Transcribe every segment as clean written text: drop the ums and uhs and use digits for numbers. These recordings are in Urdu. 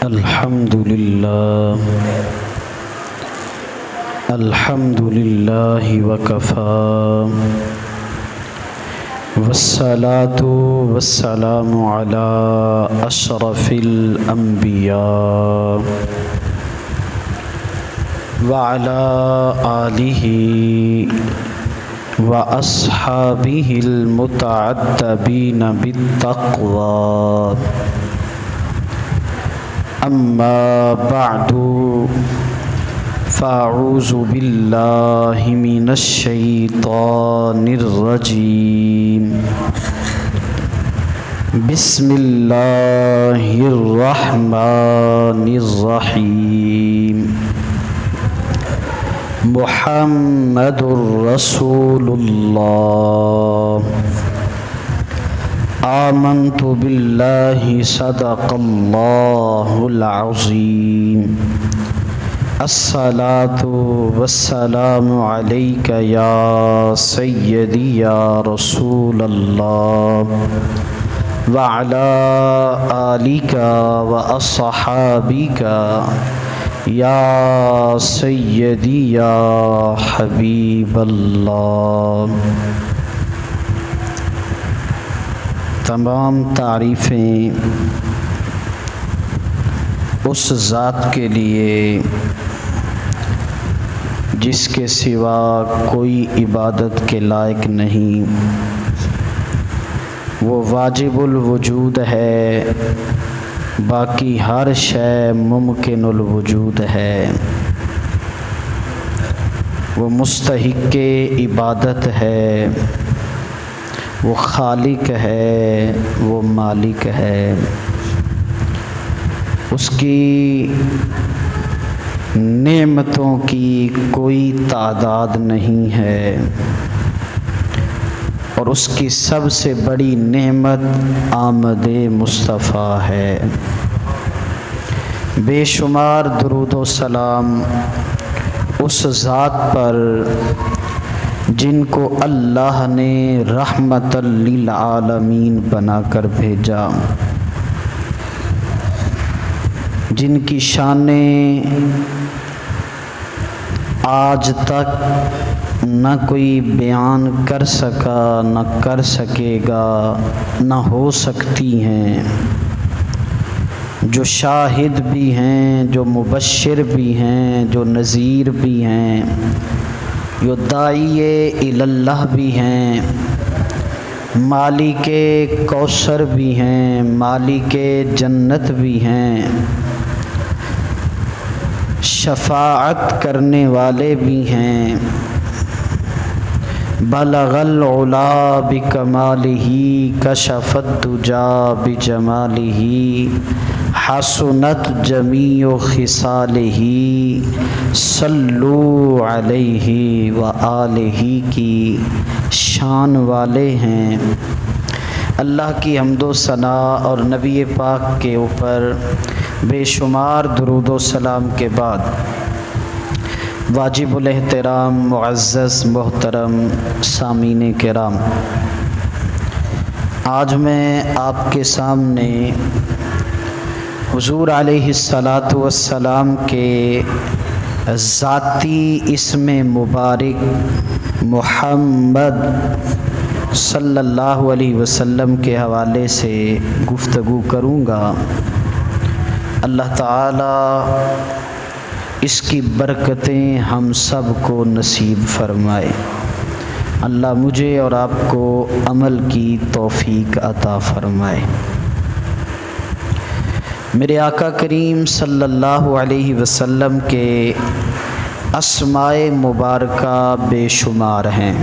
الحمد لله وكفى والصلاة والسلام على أشرف الأنبياء وعلى آله وأصحابه المتعتبين بالتقوى أما بعد فأعوذ بالله من الشيطان الرجيم بسم الله الرحمن الرحيم محمد رسول الله آمنت بالله صدق الله العظيم الصلاة والسلام عليك يا سيدي يا رسول الله وعلى آلك وأصحابك یا سیدی یا حبیب اللہ۔ تمام تعریفیں اس ذات کے لیے جس کے سوا کوئی عبادت کے لائق نہیں، وہ واجب الوجود ہے، باقی ہر شے ممکن الوجود ہے، وہ مستحق عبادت ہے، وہ خالق ہے، وہ مالک ہے، اس کی نعمتوں کی کوئی تعداد نہیں ہے، اور اس کی سب سے بڑی نعمت آمد مصطفیٰ ہے۔ بے شمار درود و سلام اس ذات پر جن کو اللہ نے رحمت للعالمین بنا کر بھیجا، جن کی شانیں آج تک نہ کوئی بیان کر سکا، نہ کر سکے گا، نہ ہو سکتی ہیں، جو شاہد بھی ہیں، جو مبشر بھی ہیں، جو نذیر بھی ہیں، جو داعی الی اللہ بھی ہیں، مالک کوثر بھی ہیں، مالک جنت بھی ہیں، شفاعت کرنے والے بھی ہیں، بلغ العلا بکمالہ کشف الدجا بجمالہ حسنت جمیع خصالہ صلو علیہ وآلہ کی شان والے ہیں۔ اللہ کی حمد و ثنا اور نبی پاک کے اوپر بے شمار درود و سلام کے بعد واجب الاحترام معزز محترم سامعین کرام، آج میں آپ کے سامنے حضور علیہ السلام کے ذاتی اسم مبارک محمد صلی اللہ علیہ وسلم کے حوالے سے گفتگو کروں گا۔ اللہ تعالی اس کی برکتیں ہم سب کو نصیب فرمائے۔ اللہ مجھے اور آپ کو عمل کی توفیق عطا فرمائے۔ میرے آقا کریم صلی اللہ علیہ وسلم کے اسماء مبارکہ بے شمار ہیں۔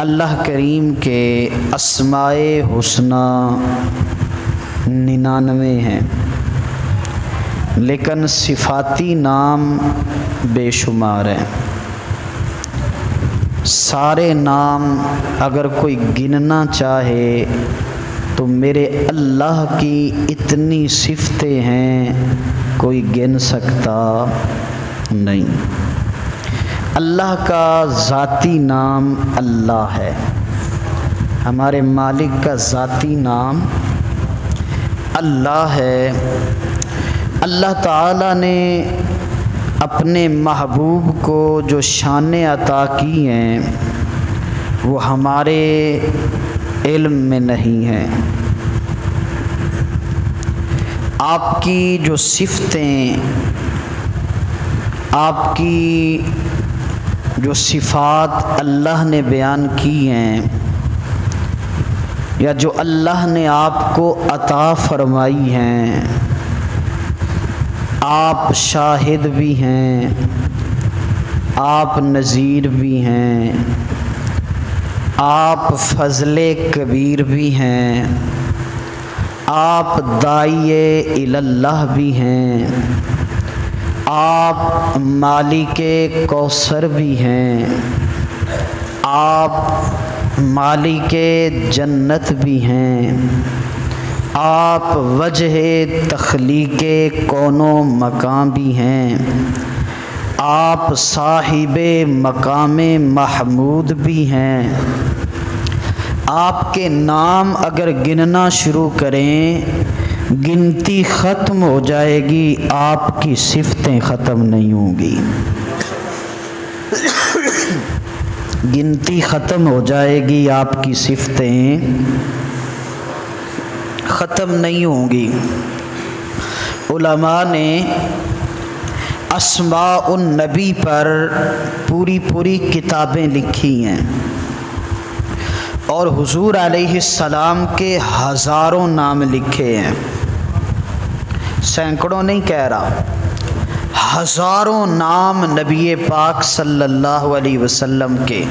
اللہ کریم کے اسماء حسنی 99 ہیں، لیکن صفاتی نام بے شمار ہیں۔ سارے نام اگر کوئی گننا چاہے تو میرے اللہ کی اتنی صفتیں ہیں کوئی گن سکتا نہیں۔ اللہ کا ذاتی نام اللہ ہے، ہمارے مالک کا ذاتی نام اللہ ہے۔ اللہ تعالیٰ نے اپنے محبوب کو جو شانیں عطا کی ہیں وہ ہمارے علم میں نہیں ہیں۔ آپ کی جو صفتیں، آپ کی جو صفات اللہ نے بیان کی ہیں یا جو اللہ نے آپ کو عطا فرمائی ہیں، آپ شاہد بھی ہیں، آپ نذیر بھی ہیں، آپ فضل کبیر بھی ہیں، آپ داعی اللہ بھی ہیں، آپ مالک کوثر بھی ہیں، آپ مالک جنت بھی ہیں، آپ وجہ تخلیق کون و مکان بھی ہیں، آپ صاحب مقام محمود بھی ہیں۔ آپ کے نام اگر گننا شروع کریں گنتی ختم ہو جائے گی، آپ کی صفتیں ختم نہیں ہوں گی۔ گنتی ختم ہو جائے گی، آپ کی صفتیں ختم نہیں ہوں گی۔ علماء نے اسماء النبی پر پوری کتابیں لکھی ہیں اور حضور علیہ السلام کے ہزاروں نام لکھے ہیں، سینکڑوں نہیں کہہ رہا، ہزاروں نام نبی پاک صلی اللہ علیہ وسلم کے۔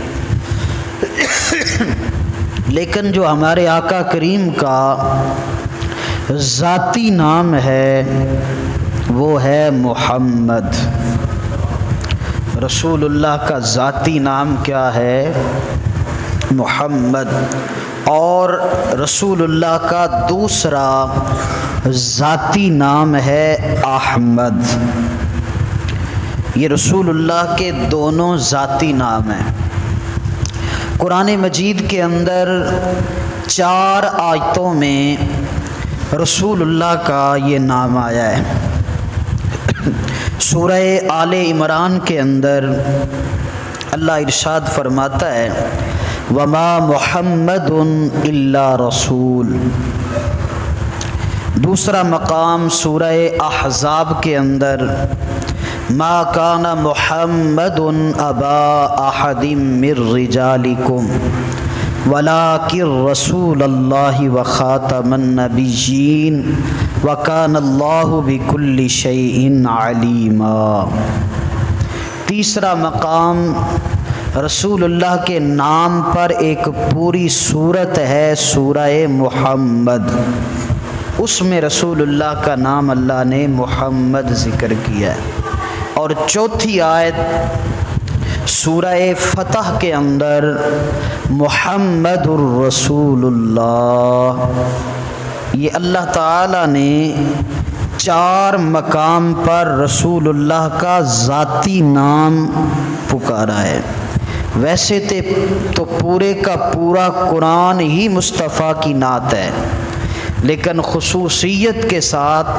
لیکن جو ہمارے آقا کریم کا ذاتی نام ہے وہ ہے محمد۔ رسول اللہ کا ذاتی نام کیا ہے؟ محمد۔ اور رسول اللہ کا دوسرا ذاتی نام ہے احمد۔ یہ رسول اللہ کے دونوں ذاتی نام ہیں۔ قرآن مجید کے اندر 4 آیتوں میں رسول اللہ کا یہ نام آیا ہے۔ سورہ آل عمران کے اندر اللہ ارشاد فرماتا ہے وما محمد الا رسول۔ دوسرا مقام سورہ احزاب کے اندر ما کان محمد ابا احد من رجالکم ولکن رسول اللہ وخاتم النبیین وکان اللہ بکل شیء علیما۔ تیسرا مقام رسول اللہ کے نام پر ایک پوری سورت ہے، سورہ محمد، اس میں رسول اللہ کا نام اللہ نے محمد ذکر کیا ہے۔ اور چوتھی آیت سورہ فتح کے اندر محمد الرسول اللہ، یہ اللہ تعالیٰ نے 4 مقام پر رسول اللہ کا ذاتی نام پکارا ہے۔ ویسے تو پورے کا پورا قرآن ہی مصطفیٰ کی نعت ہے، لیکن خصوصیت کے ساتھ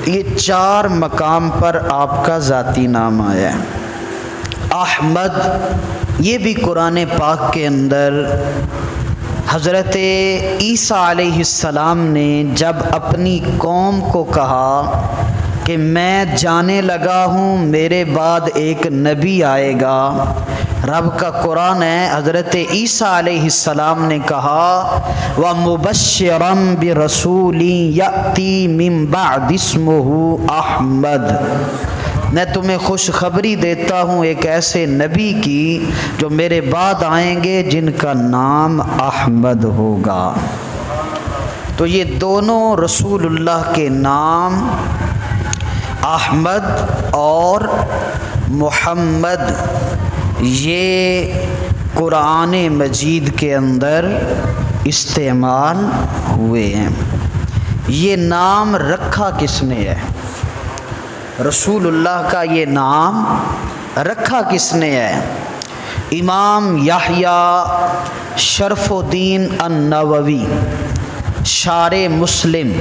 یہ 4 مقام پر آپ کا ذاتی نام آیا ہے۔ احمد، یہ بھی قرآن پاک کے اندر حضرت عیسیٰ علیہ السلام نے جب اپنی قوم کو کہا کہ میں جانے لگا ہوں، میرے بعد ایک نبی آئے گا، رب کا قرآن ہے، حضرت عیسیٰ علیہ السلام نے کہا وَمُبَشِّرًا بِرَسُولٍ يَأْتِي مِن بَعْدِ اسْمُهُ احمد، میں تمہیں خوشخبری دیتا ہوں ایک ایسے نبی کی جو میرے بعد آئیں گے جن کا نام احمد ہوگا۔ تو یہ دونوں رسول اللہ کے نام احمد اور محمد یہ قرآن مجید کے اندر استعمال ہوئے ہیں۔ یہ نام رکھا کس نے ہے؟ رسول اللہ کا یہ نام رکھا کس نے ہے؟ امام یحییٰ شرف الدین النووی شارح مسلم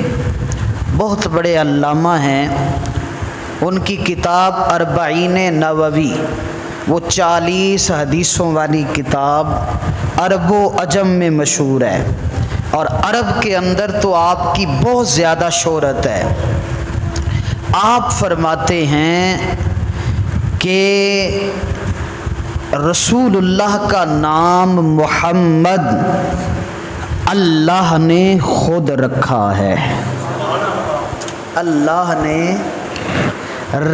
بہت بڑے علامہ ہیں، ان کی کتاب اربعین نووی، وہ 40 حدیثوں والی کتاب عرب و عجم میں مشہور ہے، اور عرب کے اندر تو آپ کی بہت زیادہ شہرت ہے۔ آپ فرماتے ہیں کہ رسول اللہ کا نام محمد اللہ نے خود رکھا ہے، اللہ نے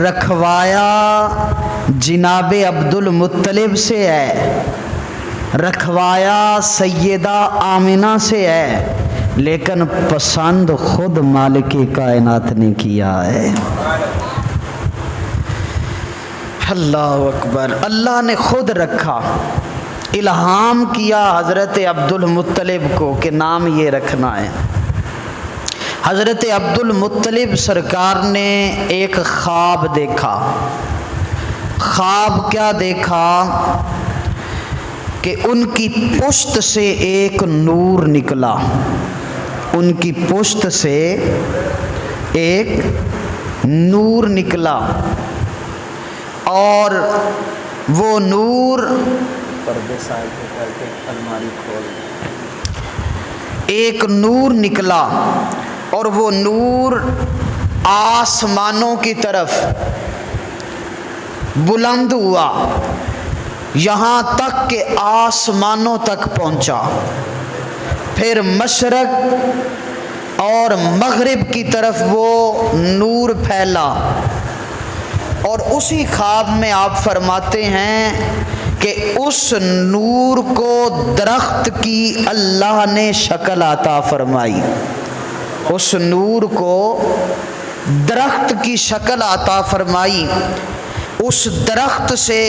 رکھوایا جناب عبد المطلب سے ہے، رکھوایا سیدہ آمنہ سے ہے، لیکن پسند خود مالک کائنات نے کیا ہے۔ اللہ اکبر، اللہ نے خود رکھا، الہام کیا حضرت عبد المطلب کو کہ نام یہ رکھنا ہے۔ حضرت عبد المطلب سرکار نے ایک خواب دیکھا۔ خواب کیا دیکھا؟ کہ ان کی پشت سے ایک نور نکلا، ان کی پشت سے ایک نور نکلا، اور وہ نور ایک نور نکلا، اور وہ نور آسمانوں کی طرف بلند ہوا، یہاں تک کہ آسمانوں تک پہنچا، پھر مشرق اور مغرب کی طرف وہ نور پھیلا۔ اور اسی خواب میں آپ فرماتے ہیں کہ اس نور کو درخت کی اللہ نے شکل عطا فرمائی، اس نور کو درخت کی شکل عطا فرمائی۔ اس درخت سے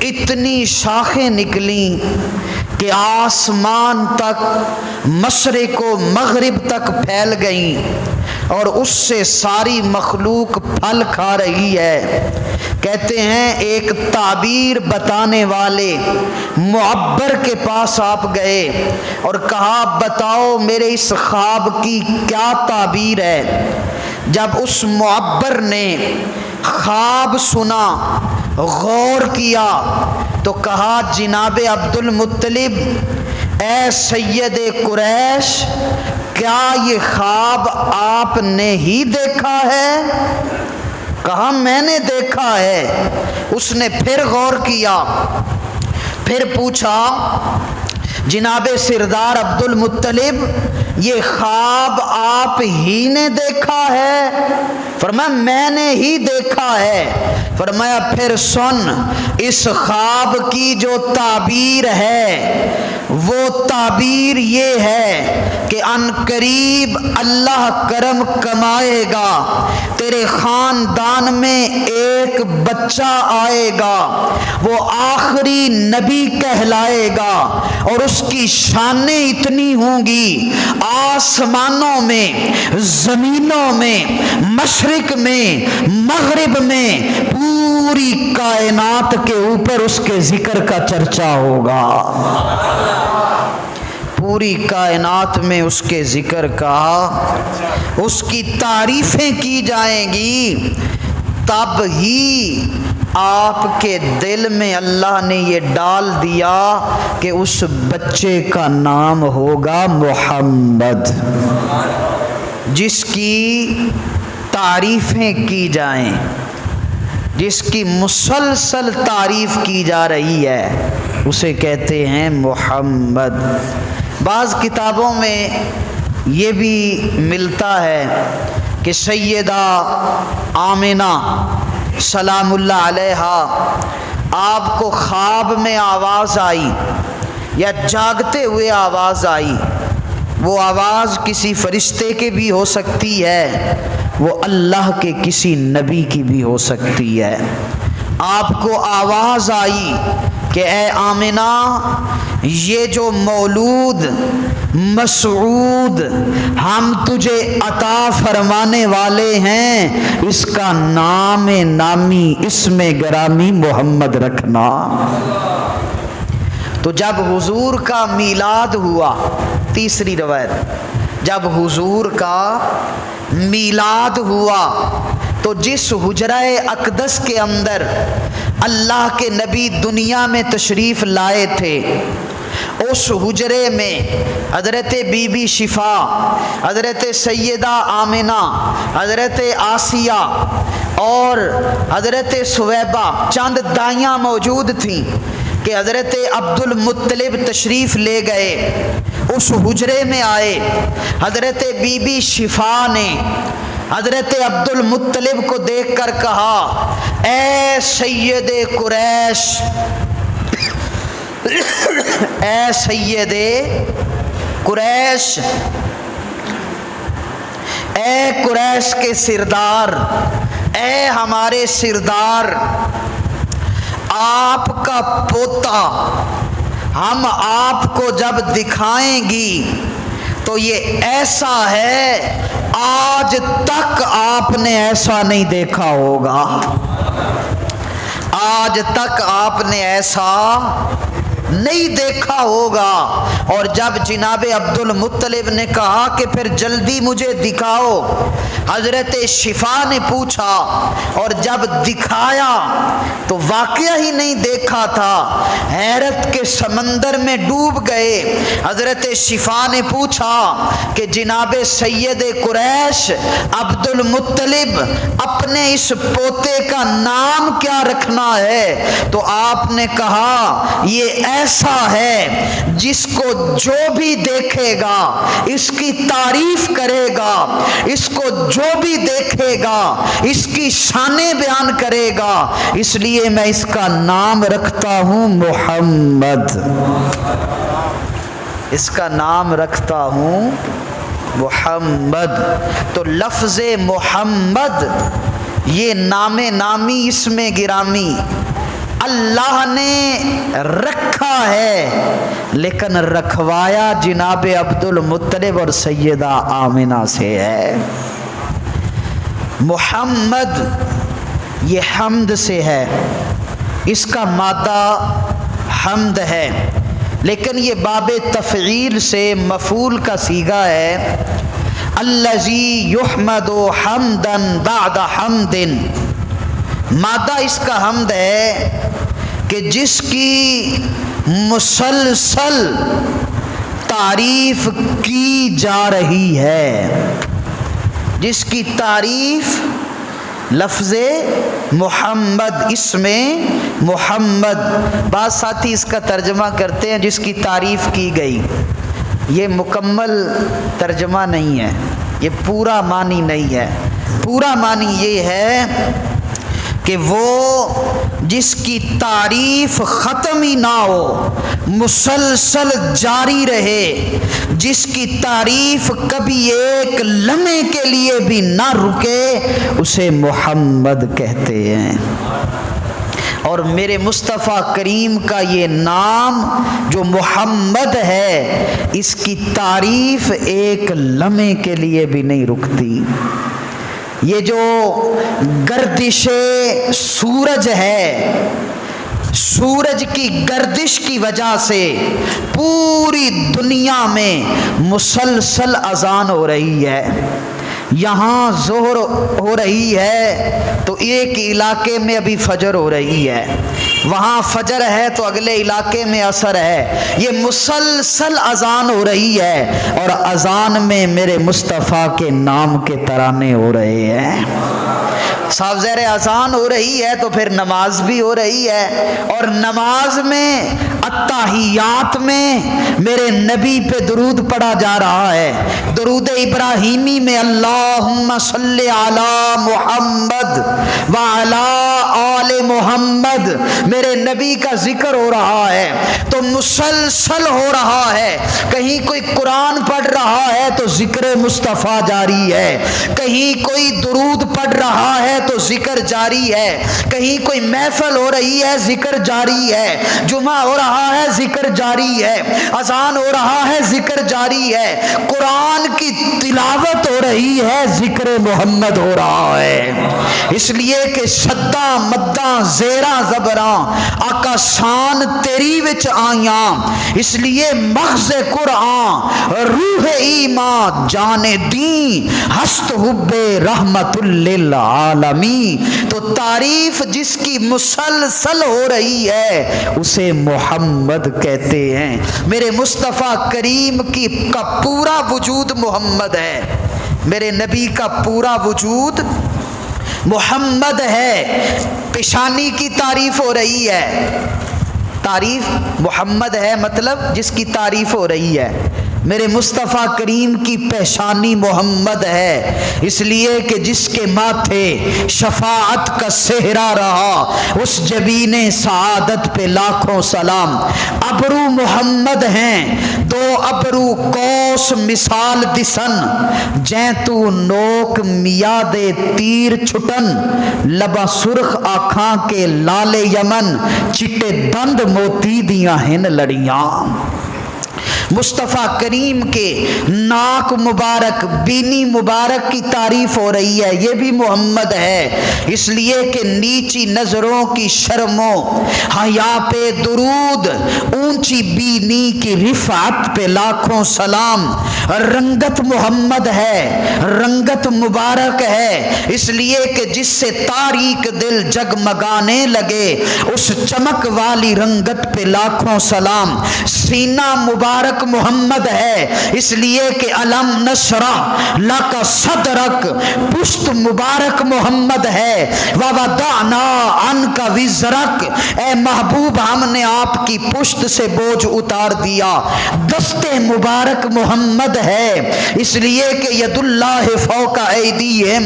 اتنی شاخیں نکلیں کہ آسمان تک، مشرق و مغرب تک پھیل گئیں، اور اس سے ساری مخلوق پھل کھا رہی ہے۔ کہتے ہیں ایک تعبیر بتانے والے معبر کے پاس آپ گئے اور کہا بتاؤ میرے اس خواب کی کیا تعبیر ہے؟ جب اس معبر نے خواب سنا، غور کیا، تو کہا جناب عبد المطلب اے سید قریش، کیا یہ خواب آپ نے ہی دیکھا ہے؟ کہا میں نے دیکھا ہے۔ اس نے پھر غور کیا، پھر پوچھا جناب سردار عبد المطلب یہ خواب آپ ہی نے دیکھا ہے؟ فرمایا میں نے ہی دیکھا ہے۔ فرمایا پھر سن، اس خواب کی جو تعبیر ہے وہ تعبیر یہ ہے کہ ان قریب اللہ کرم کمائے گا، تیرے خاندان میں ایک بچہ آئے گا، وہ آخری نبی کہلائے گا، اور اس کی شانیں اتنی ہوں گی آسمانوں میں، زمینوں میں، مشرق میں، مغرب میں، پوری کائنات کے اوپر اس کے ذکر کا چرچا ہوگا، پوری کائنات میں اس کے ذکر کا، اس کی تعریفیں کی جائیں گی۔ تب ہی آپ کے دل میں اللہ نے یہ ڈال دیا کہ اس بچے کا نام ہوگا محمد، جس کی تعریفیں کی جائیں، جس کی مسلسل تعریف کی جا رہی ہے، اسے کہتے ہیں محمد۔ بعض کتابوں میں یہ بھی ملتا ہے کہ سیدہ آمنہ سلام اللہ علیہا آپ کو خواب میں آواز آئی یا جاگتے ہوئے آواز آئی، وہ آواز کسی فرشتے کی بھی ہو سکتی ہے، وہ اللہ کے کسی نبی کی بھی ہو سکتی ہے۔ آپ کو آواز آئی کہ اے آمنہ، یہ جو مولود مسعود ہم تجھے عطا فرمانے والے ہیں، اس کا نام نامی، اسم گرامی محمد رکھنا۔ تو جب حضور کا میلاد ہوا، تیسری روایت، جب حضور کا میلاد ہوا تو جس حجرہ اقدس کے اندر اللہ کے نبی دنیا میں تشریف لائے تھے، اس حجرے میں حضرت بی بی شفا، حضرت سیدہ آمنہ، حضرت آسیہ اور حضرت سویبہ چند دائیاں موجود تھیں کہ حضرت عبد المطلب تشریف لے گئے، اس حجرے میں آئے۔ حضرت بی بی شفا نے حضرت عبد المطلب کو دیکھ کر کہا، اے سید قریش، اے سید قریش، اے قریش کے سردار، اے ہمارے سردار، آپ کا پوتا ہم آپ کو جب دکھائیں گی تو یہ ایسا ہے آج تک آپ نے ایسا نہیں دیکھا ہوگا، آج تک آپ نے ایسا نہیں دیکھا ہوگا۔ اور جب جناب عبد المطلب نے کہا کہ پھر جلدی مجھے دکھاؤ، حضرت شفا نے پوچھا اور جب دکھایا تو واقعہ ہی نہیں دیکھا تھا، حیرت کے سمندر میں ڈوب گئے۔ حضرت شفا نے پوچھا کہ جناب سید قریش عبد المطلب اپنے اس پوتے کا نام کیا رکھنا ہے؟ تو آپ نے کہا یہ ایسا ہے جس کو جو بھی دیکھے گا اس کی تعریف کرے گا، اس کو جو بھی دیکھے گا اس کی شانیں بیان کرے گا، اس لیے میں اس کا نام رکھتا ہوں محمد، اس کا نام رکھتا ہوں محمد۔ تو لفظ محمد یہ نام نامی اسم گرامی اللہ نے رکھا ہے، لیکن رکھوایا جناب عبد المطلب اور سیدہ آمنہ سے ہے۔ محمد یہ حمد سے ہے، اس کا مادہ حمد ہے، لیکن یہ باب تفعیل سے مفعول کا صیغہ ہے۔ الذی یحمد حمدا بعد حمد، مادہ اس کا حمد ہے کہ جس کی مسلسل تعریف کی جا رہی ہے، جس کی تعریف لفظ محمد، اسم محمد، بعض ساتھی اس کا ترجمہ کرتے ہیں جس کی تعریف کی گئی، یہ مکمل ترجمہ نہیں ہے، یہ پورا معنی نہیں ہے۔ پورا معنی یہ ہے کہ وہ جس کی تعریف ختم ہی نہ ہو، مسلسل جاری رہے، جس کی تعریف کبھی ایک لمحے کے لیے بھی نہ رکے، اسے محمد کہتے ہیں۔ اور میرے مصطفیٰ کریم کا یہ نام جو محمد ہے، اس کی تعریف ایک لمحے کے لیے بھی نہیں رکتی۔ یہ جو گردش سورج ہے، سورج کی گردش کی وجہ سے پوری دنیا میں مسلسل اذان ہو رہی ہے۔ یہاں ظہر ہو رہی ہے تو ایک علاقے میں ابھی فجر ہو رہی ہے، وہاں فجر ہے تو اگلے علاقے میں عصر ہے، یہ مسلسل اذان ہو رہی ہے، اور اذان میں میرے مصطفیٰ کے نام کے ترانے ہو رہے ہیں۔ صاحب زیر اذان ہو رہی ہے تو پھر نماز بھی ہو رہی ہے، اور نماز میں التحیات میں میرے نبی پہ درود پڑھا جا رہا ہے۔ درود ابراہیمی میں اللہم صلی علی محمد وعلی آل محمد، میرے نبی کا ذکر ہو رہا ہے، تو مسلسل ہو رہا ہے۔ کہیں کوئی قرآن پڑھ رہا ہے تو ذکر مصطفیٰ جاری ہے، کہیں کوئی درود پڑھ رہا ہے تو ذکر جاری ہے، کہیں کوئی محفل ہو رہی ہے ذکر جاری ہے، جمعہ ہو رہا ہے ذکر جاری ہے، اذان ہو رہا ہے ذکر جاری ہے، قرآن کی تلاوت ہو رہی رہی ہے، ذکر محمد ہو رہا ہے، اس لیے کہ شداں مداں زیراں زبراں آقا شان تیری وچ آیاں، اس لیے مغز قرآن روح ایمان جان دین ہست حب رحمت للعالمین۔ تو تعریف جس کی مسلسل ہو رہی ہے اسے محمد کہتے ہیں۔ میرے مصطفیٰ کریم کا پورا وجود محمد ہے، میرے نبی کا پورا وجود محمد ہے۔ پیشانی کی تعریف ہو رہی ہے، تعریف محمد ہے، مطلب جس کی تعریف ہو رہی ہے۔ میرے مصطفیٰ کریم کی پیشانی محمد ہے، اس لیے کہ جس کے ماتھے شفاعت کا صحرا رہا، اس جبین سعادت پہ لاکھوں سلام۔ ابرو محمد ہیں، دو ابرو کوس مثال دسن، جیں تو نوک میاد تیر چھٹن، لبا سرخ آنکھاں کے لال یمن، چٹے دند موتی دیاں ہن لڑیاں۔ مصطفیٰ کریم کے ناک مبارک، بینی مبارک کی تعریف ہو رہی ہے، یہ بھی محمد ہے، اس لیے کہ نیچی نظروں کی شرم و حیا پہ درود، اونچی بینی کی رفعت پہ لاکھوں سلام۔ رنگت محمد ہے، رنگت مبارک ہے، اس لیے کہ جس سے تاریک دل جگمگانے لگے، اس چمک والی رنگت پہ لاکھوں سلام۔ سینہ مبارک محمد ہے، اس لیے کہ علم نشرح لک صدرک، پشت مبارک محمد ہے۔ ووضعنا عنک وزرک، اے محبوب ہم نے آپ کی پشت سے بوجھ اتار دیا۔ دست مبارک محمد ہے، اس لیے کہ ید اللہ فوق ایدیہم،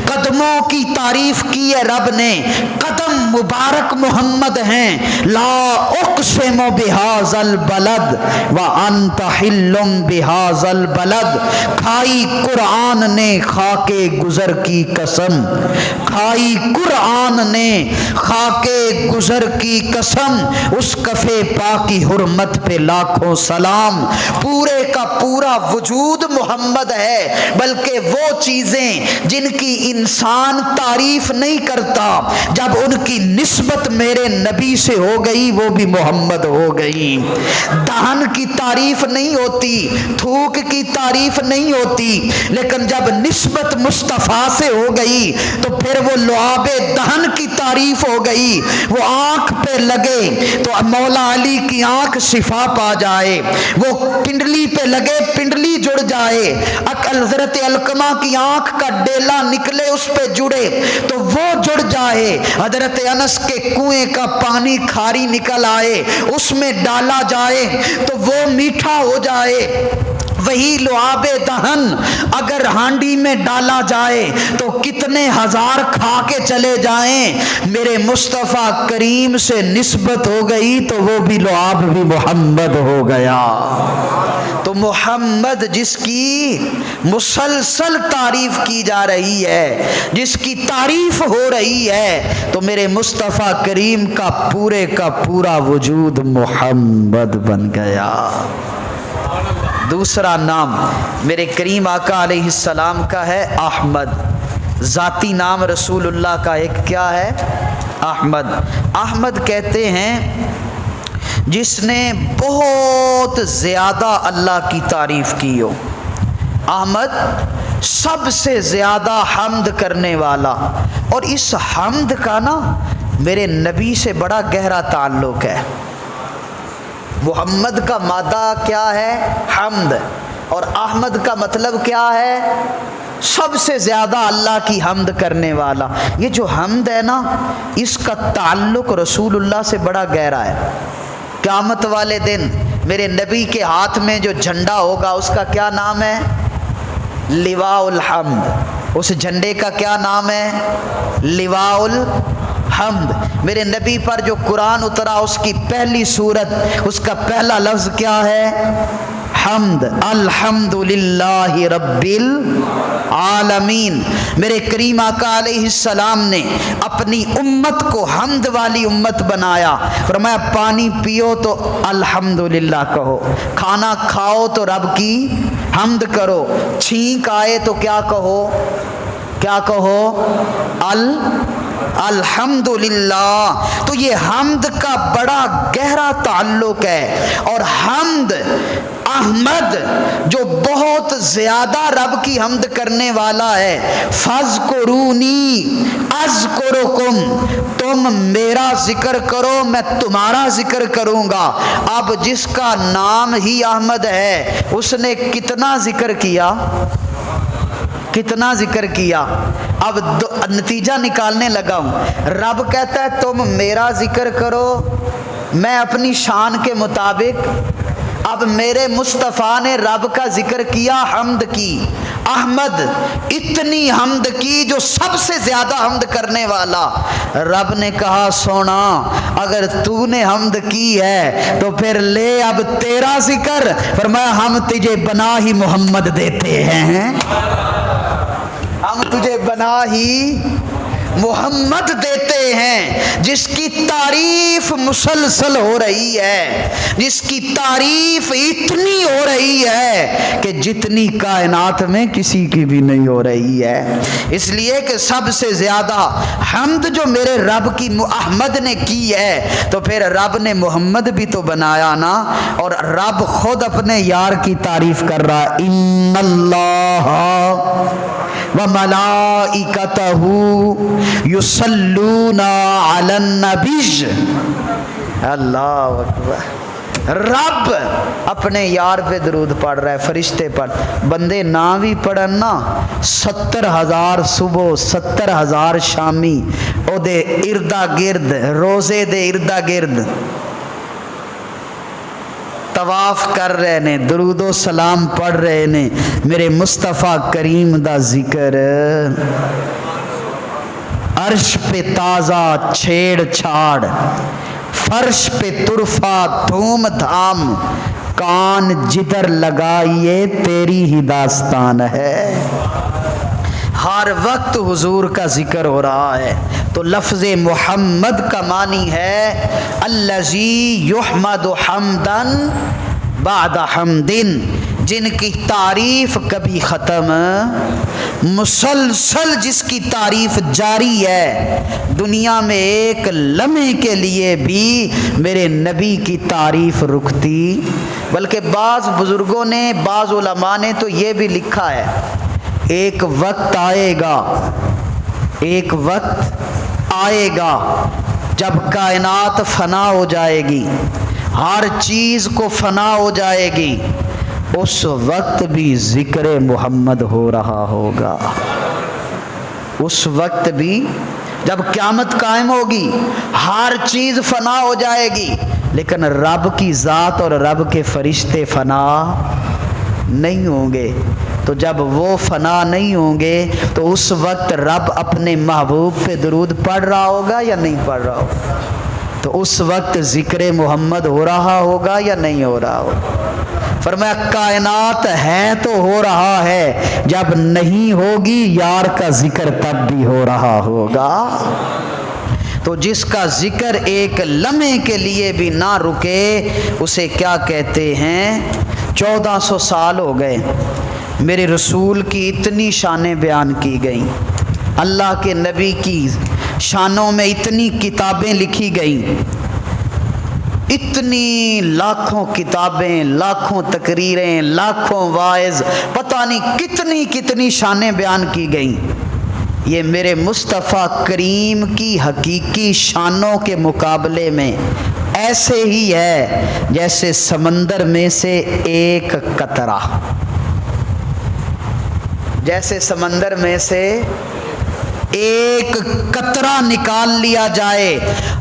قدموں کی تعریف کی ہے رب نے، قدم مبارک محمد ہیں۔ لا اقسم بہذا البلد وانت حل بہذا البلد، کھائی قرآن نے خاک گزر کی قسم، کھائی قرآن نے خاک گزر کی قسم، اس کفے پاک کی حرمت پہ لاکھوں سلام۔ پورے کا پورا وجود محمد ہے، بلکہ وہ چیزیں جن کی انسان تعریف نہیں کرتا، جب ان کی نسبت میرے نبی سے ہو گئی وہ بھی محمد ہو گئی۔ دہن کی تعریف نہیں ہوتی، تھوک کی تعریف نہیں ہوتی، لیکن جب نسبت مصطفیٰ سے ہو گئی تو پھر وہ لعاب دہن کی تعریف ہو گئی۔ وہ آنکھ پہ لگے تو مولا علی کی آنکھ شفا پا جائے، وہ پنڈلی پہ لگے پنڈلی جڑ جائے، حضرت علقمہ کی آنکھ کا ڈیلا نکلے اس پہ جڑے تو وہ جڑ جائے، حضرت انس کے کنویں کا پانی کھاری نکل آئے اس میں ڈالا جائے تو وہ میٹھا ہو جائے۔ وہی لعاب دہن اگر ہانڈی میں ڈالا جائے تو کتنے ہزار کھا کے چلے جائیں، میرے مصطفیٰ کریم سے نسبت ہو گئی تو وہ بھی لعاب بھی محمد ہو گیا۔ تو محمد جس کی مسلسل تعریف کی جا رہی ہے، جس کی تعریف ہو رہی ہے، تو میرے مصطفیٰ کریم کا پورا وجود محمد بن گیا۔ دوسرا نام میرے کریم آقا علیہ السلام کا ہے احمد، ذاتی نام رسول اللہ کا ایک کیا ہے؟ احمد۔ احمد کہتے ہیں جس نے بہت زیادہ اللہ کی تعریف کی ہو۔ احمد سب سے زیادہ حمد کرنے والا، اور اس حمد کا نا میرے نبی سے بڑا گہرا تعلق ہے۔ محمد کا مادہ کیا ہے؟ حمد، اور احمد کا مطلب کیا ہے؟ سب سے زیادہ اللہ کی حمد کرنے والا۔ یہ جو حمد ہے نا، اس کا تعلق رسول اللہ سے بڑا گہرا ہے۔ قیامت والے دن میرے نبی کے ہاتھ میں جو جھنڈا ہوگا اس کا کیا نام ہے؟ لواء الحمد۔ اس جھنڈے کا کیا نام ہے؟ لواء الحمد۔ میرے نبی پر جو قرآن اترا اس کی پہلی سورت، اس کا پہلا لفظ کیا ہے؟ حمد۔ الحمد للہ رب العالمین۔ میرے کریم آقا علیہ السلام نے اپنی امت کو حمد والی امت بنایا۔ فرمایا پانی پیو تو الحمد للہ کہو، کھانا کھاؤ تو رب کی حمد کرو. چھینک آئے تو کیا کہو الحمدللہ. تو یہ حمد کا بڑا گہرا تعلق ہے. اور حمد احمد جو بہت زیادہ رب کی حمد کرنے والا ہے، فاذکرونی اذکرکم، تم میرا ذکر کرو میں تمہارا ذکر کروں گا. اب جس کا نام ہی احمد ہے اس نے کتنا ذکر کیا؟ اب نتیجہ نکالنے لگا ہوں. رب کہتا ہے تم میرا ذکر کرو میں اپنی شان کے مطابق. اب میرے مصطفیٰ نے رب کا ذکر کیا، حمد کی. احمد اتنی حمد کی جو سب سے زیادہ حمد کرنے والا. رب نے کہا سونا اگر تو نے حمد کی ہے تو پھر لے اب تیرا ذکر. فرمایا ہم تجھے بنا ہی محمد دیتے ہیں، ہم تجھے بنا ہی محمد دیتے ہیں، جس کی تعریف مسلسل ہو رہی ہے، جس کی تعریف اتنی ہو رہی ہے کہ جتنی کائنات میں کسی کی بھی نہیں ہو رہی ہے. اس لیے کہ سب سے زیادہ حمد جو میرے رب کی احمد نے کی ہے تو پھر رب نے محمد بھی تو بنایا نا. اور رب خود اپنے یار کی تعریف کر رہا ہے، ان اللہ وملائکتہ یصلون علی النبی. اللہ اکبر. رب اپنے یار پہ درود پڑھ رہا ہے، فرشتے پڑھ. بندے نہ بھی پڑھن نا 70,000 صبح 70,000 شامی او دے اردا گرد، روزے دے اردا گرد طواف کر رہے نے، درود و سلام پڑھ رہے نے. میرے مصطفیٰ کریم دا ذکر عرش پہ تازہ چھیڑ چھاڑ، فرش پہ طرفہ دھوم دھام، کان جدھر لگائیے تیری ہی داستان ہے. ہر وقت حضور کا ذکر ہو رہا ہے. تو لفظ محمد کا معنی ہے الذی یحمد حمدا بعد حمد، جن کی تعریف کبھی ختم، مسلسل جس کی تعریف جاری ہے. دنیا میں ایک لمحے کے لیے بھی میرے نبی کی تعریف رکتی. بلکہ بعض بزرگوں نے، بعض علماء نے تو یہ بھی لکھا ہے ایک وقت آئے گا جب کائنات فنا ہو جائے گی، ہر چیز کو فنا ہو جائے گی، اس وقت بھی ذکر محمد ہو رہا ہوگا. اس وقت بھی جب قیامت قائم ہوگی، ہر چیز فنا ہو جائے گی، لیکن رب کی ذات اور رب کے فرشتے فنا نہیں ہوں گے. تو جب وہ فنا نہیں ہوں گے تو اس وقت رب اپنے محبوب پہ درود پڑھ رہا ہوگا یا نہیں پڑھ رہا ہوگا؟ تو اس وقت ذکر محمد ہو رہا ہوگا یا نہیں ہو رہا ہوگا؟ فرمایا کائنات ہے تو ہو رہا ہے، جب نہیں ہوگی یار کا ذکر تب بھی ہو رہا ہوگا. تو جس کا ذکر ایک لمحے کے لیے بھی نہ رکے اسے کیا کہتے ہیں؟ 1400 سال ہو گئے میرے رسول کی اتنی شانیں بیان کی گئیں، اللہ کے نبی کی شانوں میں اتنی کتابیں لکھی گئیں، اتنی لاکھوں کتابیں، لاکھوں تقریریں، لاکھوں واعظ، پتہ نہیں کتنی شانیں بیان کی گئیں. یہ میرے مصطفیٰ کریم کی حقیقی شانوں کے مقابلے میں ایسے ہی ہے جیسے سمندر میں سے ایک قطرہ، جیسے سمندر میں سے ایک قطرہ نکال لیا جائے.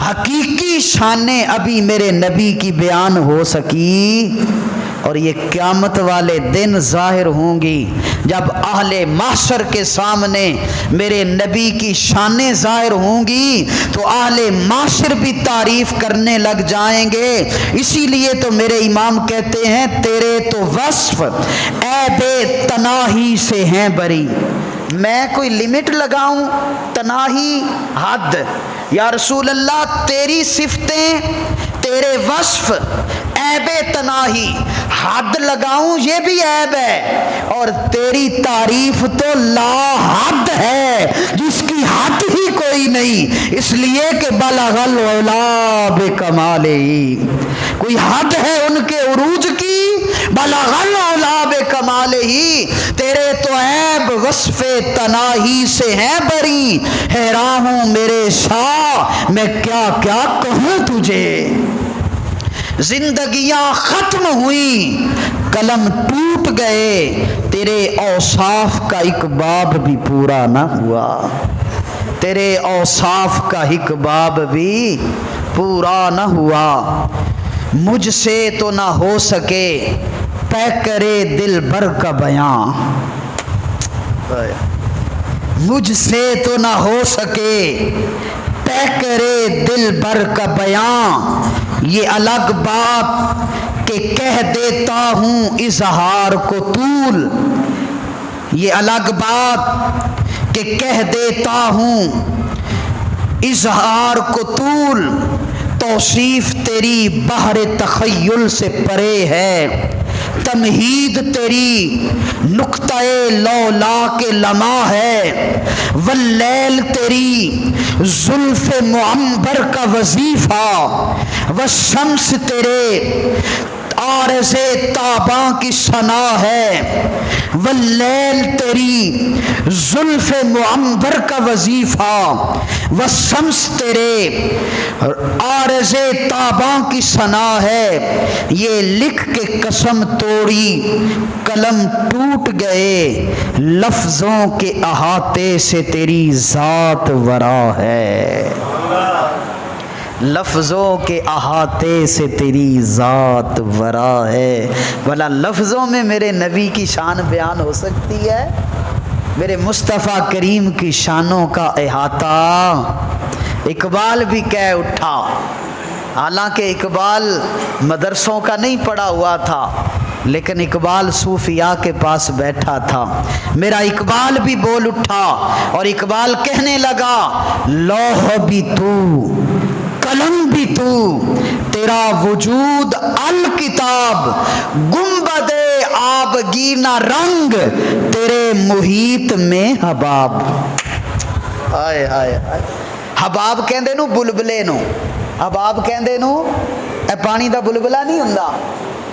حقیقی شانیں ابھی میرے نبی کی بیان ہو سکی، اور یہ قیامت والے دن ظاہر ہوں گی جب اہل محشر کے سامنے میرے نبی کی شانیں ظاہر ہوں گی تو اہل محشر بھی تعریف کرنے لگ جائیں گے. اسی لیے تو میرے امام کہتے ہیں تیرے تو وصف عیب تناہی سے ہیں بری. میں کوئی لمٹ لگاؤں؟ تناہی حد. یا رسول اللہ تیری صفتیں، تیرے وصف عیب تناہی، حد لگاؤں یہ بھی عیب ہے، اور تیری تعریف تو لا حد ہے جس کی حد ہی کوئی نہیں، اس لیے کہ بلغ العلا بکمالہ، کوئی حد ہے ان کے عروج کی، بلغ العلا بکمالہ، تیرے تو عیب وصف تناہی سے ہیں بری، حیران ہوں میرے شاہ میں کیا کیا کہوں تجھے۔ زندگیاں ختم ہوئیں، قلم ٹوٹ گئے، تیرے اوصاف کا ایک باب بھی پورا نہ ہوا، تیرے اوصاف کا ایک باب بھی پورا نہ ہوا۔ مجھ سے تو نہ ہو سکے طے کرے دل بھر کا بیاں، مجھ سے تو نہ ہو سکے طے کرے دل بھر کا بیاں، یہ الگ بات کہ کہہ دیتا ہوں اظہار کو طول، یہ الگ بات کہ کہہ دیتا ہوں اظہار کو طول، توصیف تیری بحر تخیل سے پرے ہے، تمہید تیری نقطۂ لولا کے لمح ہے، واللیل تیری زلف معنبر کا وظیفہ، والشمس تیرے عارض تاباں کی ثنا ہے، واللیل تیری زلف معنبر کا وظیفہ، والشمس تیرے عارض تاباں کی ثنا ہے، یہ لکھ کے قسم توڑی قلم ٹوٹ گئے، لفظوں کے احاطے سے تیری ذات ورا ہے، لفظوں کے احاطے سے تیری ذات ورا ہے۔ بھلا لفظوں میں میرے نبی کی شان بیان ہو سکتی ہے؟ میرے مصطفیٰ کریم کی شانوں کا احاطہ اقبال بھی کہہ اٹھا، حالانکہ اقبال مدرسوں کا نہیں پڑھا ہوا تھا، لیکن اقبال صوفیاء کے پاس بیٹھا تھا، میرا اقبال بھی بول اٹھا اور اقبال کہنے لگا، لوح بھی تو قلم بھی تو، تیرا وجود الکتاب، گنبد آبگینہ رنگ، تیرے محیط میں حباب۔ آئے آئے آئے، حباب کہندے نو بلبلے نو، حباب کہندے نو اے پانی دا بلبلا نہیں ہوندا۔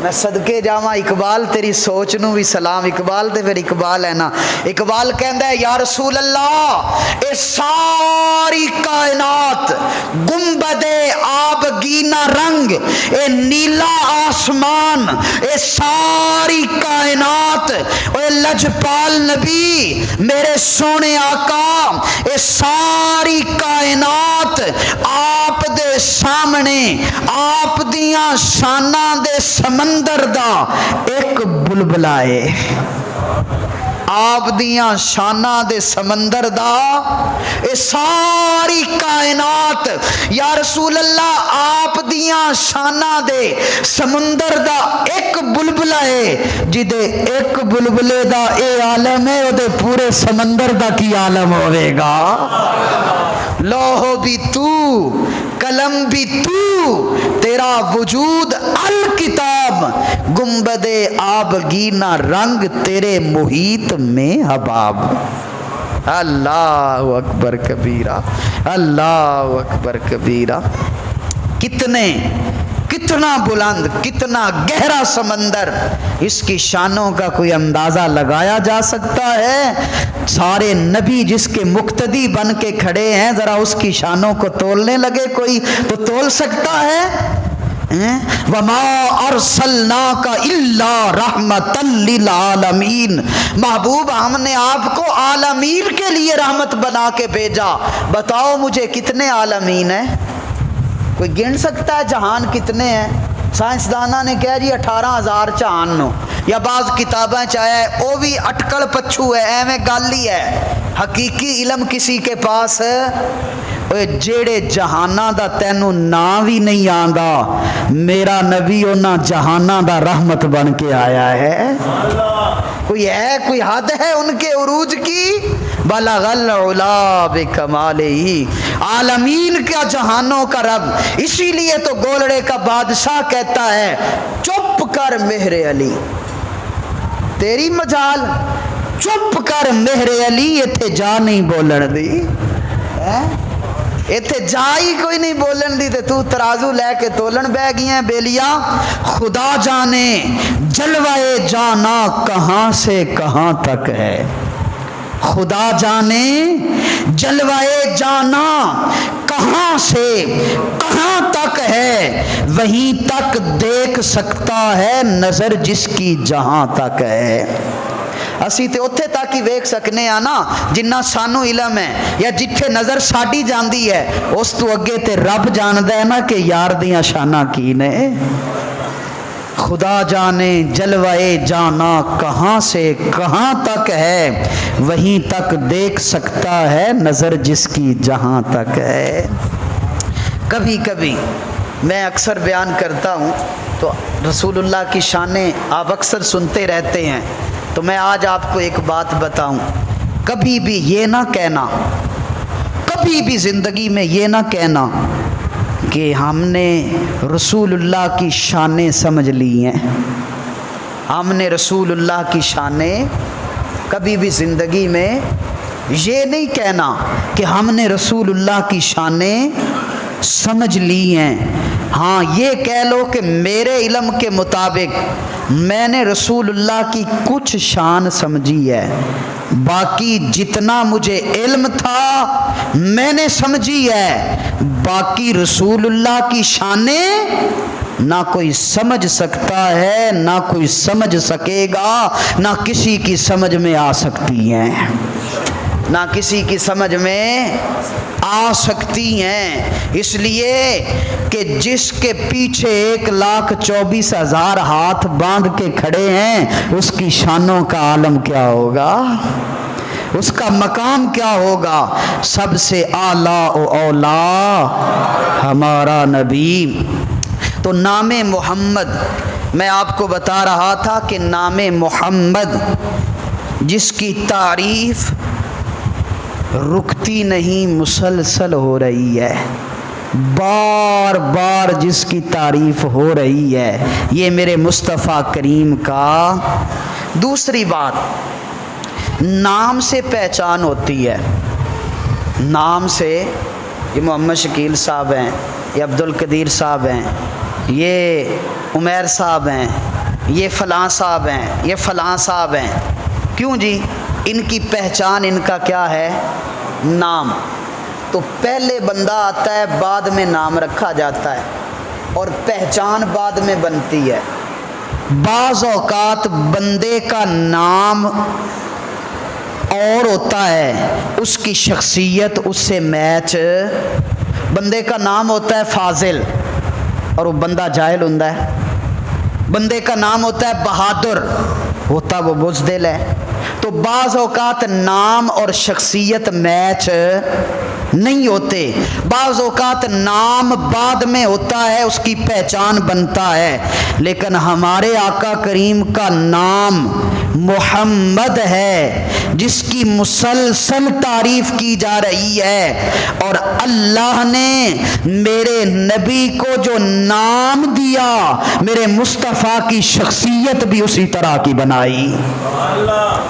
میں صدقے جاواں اقبال تیری سوچ نو بھی سلام، اقبال تے پھر اقبال ہے نا۔ اقبال کہندا ہے یا رسول اللہ، اے ساری کائنات، گنبد آبگینہ رنگ، اے نیلا آسمان، اے ساری کائنات، اے لجپال نبی میرے سونے آقا، اے ساری کائنات آپ دے سامنے، آپ دیاں شاناں دے سمندر دا ایک بلبلا ہے، آپ دیاں شاناں دے سمندر دا اے ساری کائنات، یا رسول اللہ آپ دیاں شاناں دے سمندر دا ایک بلبلا ہے، جدے ایک بلبلے دا اے عالم ہے، او دے پورے سمندر دا کی عالم ہوئے گا۔ لوح بھی تو قلم بھی تو، تیرا وجود الکتاب، گنبد آبگینہ رنگ، تیرے محیط میں حباب۔ اللہ اکبر کبیرہ، اللہ اکبر کبیرہ۔ کتنا بلند، کتنا گہرا سمندر، اس کی شانوں کا کوئی اندازہ لگایا جا سکتا ہے؟ سارے نبی جس کے مقتدی بن کے کھڑے ہیں، ذرا اس کی شانوں کو تولنے لگے کوئی تو تول سکتا ہے؟ وما ارسلناک الا رحمتا للعالمین، محبوب ہم نے آپ کو عالمین کے لیے رحمت بنا کے بھیجا۔ بتاؤ مجھے کتنے عالمین ہیں؟ کوئی گن سکتا ہے جہان کتنے ہیں؟ سائنسدانہ نے کہا جی 18,000 جہان نو، یا بعض کتابیں چاہے او بھی اٹکل پچھو ہے، ایویں گل ہی ہے، حقیقی علم کسی کے پاس جیڑے جہاناں دا تینوں نا بھی نہیں آندا، میرا نبی انہاں جہاناں دا رحمت بن کے آیا ہے۔ کوئی حد ہے ان کے عروج کی؟ بلغ العلا بکمالہ، عالمین کا جہانوں کا رب۔ اسی لیے تو گولڑے کا بادشاہ کہتا ہے چپ کر مہر علی، تیری مجال، چپ کر مہر علی، ایتھے جا نہیں بولن دی، ایتھے جا ہی کوئی نہیں بولن دی، تے تو ترازو لے کے تولن بہ گئی ہیں بیلیا۔ خدا جانے جلوہ جانا کہاں سے کہاں تک ہے، خدا جانے جلوہ جانا کہاں سے کہاں تک ہے، وہیں تک دیکھ سکتا ہے نظر جس کی جہاں تک ہے۔ اسی تے اتھے تک ہی ویکھ سکنے آ نا جنہ سانو علم ہے، یا جتھے نظر ساڈی جاندی ہے اس تو اگے تے رب جاندا ہے نا کہ یار دیاں شاناں کی نے۔ خدا جانے جلوہ جانا کہاں سے کہاں تک ہے، وہیں تک دیکھ سکتا ہے نظر جس کی جہاں تک ہے۔ کبھی کبھی میں اکثر بیان کرتا ہوں تو رسول اللہ کی شانیں آپ اکثر سنتے رہتے ہیں، تو میں آج آپ کو ایک بات بتاؤں، کبھی بھی یہ نہ کہنا، کبھی بھی زندگی میں یہ نہ کہنا کہ ہم نے رسول اللہ کی شانیں سمجھ لی ہیں۔ ہم نے رسول اللہ کی شانیں، کبھی بھی زندگی میں یہ نہیں کہنا کہ ہم نے رسول اللہ کی شانیں سمجھ لی ہیں۔ ہاں یہ کہہ لو کہ میرے علم کے مطابق میں نے رسول اللہ کی کچھ شان سمجھی ہے، باقی جتنا مجھے علم تھا میں نے سمجھی ہے، باقی رسول اللہ کی شانیں نہ کوئی سمجھ سکتا ہے، نہ کوئی سمجھ سکے گا، نہ کسی کی سمجھ میں آ سکتی ہیں، نہ کسی کی سمجھ میں آ سکتی ہیں۔ اس لیے کہ جس کے پیچھے 1,24,000 ہاتھ باندھ کے کھڑے ہیں اس کی شانوں کا عالم کیا ہوگا، اس کا مقام کیا ہوگا۔ سب سے اعلیٰ و اولیٰ ہمارا نبی۔ تو نام محمد، میں آپ کو بتا رہا تھا کہ نام محمد جس کی تعریف رکتی نہیں، مسلسل ہو رہی ہے، بار بار جس کی تعریف ہو رہی ہے، یہ میرے مصطفیٰ کریم کا۔ دوسری بات، نام سے پہچان ہوتی ہے، نام سے، یہ محمد شکیل صاحب ہیں، یہ عبد القدیر صاحب ہیں، یہ عمیر صاحب ہیں، یہ فلاں صاحب ہیں، یہ فلاں صاحب ہیں۔ کیوں جی؟ ان کی پہچان ان کا کیا ہے؟ نام۔ تو پہلے بندہ آتا ہے، بعد میں نام رکھا جاتا ہے، اور پہچان بعد میں بنتی ہے۔ بعض اوقات بندے کا نام اور ہوتا ہے، اس کی شخصیت اس سے میچ۔ بندے کا نام ہوتا ہے فاضل اور وہ بندہ جاہل ہوتا ہے، بندے کا نام ہوتا ہے بہادر، ہوتا وہ بزدل ہے۔ تو بعض اوقات نام اور شخصیت میچ نہیں ہوتے، بعض اوقات نام بعد میں ہوتا ہے، اس کی پہچان بنتا ہے، لیکن ہمارے آقا کریم کا نام محمد ہے جس کی مسلسل تعریف کی جا رہی ہے، اور اللہ نے میرے نبی کو جو نام دیا، میرے مصطفیٰ کی شخصیت بھی اسی طرح کی بنائی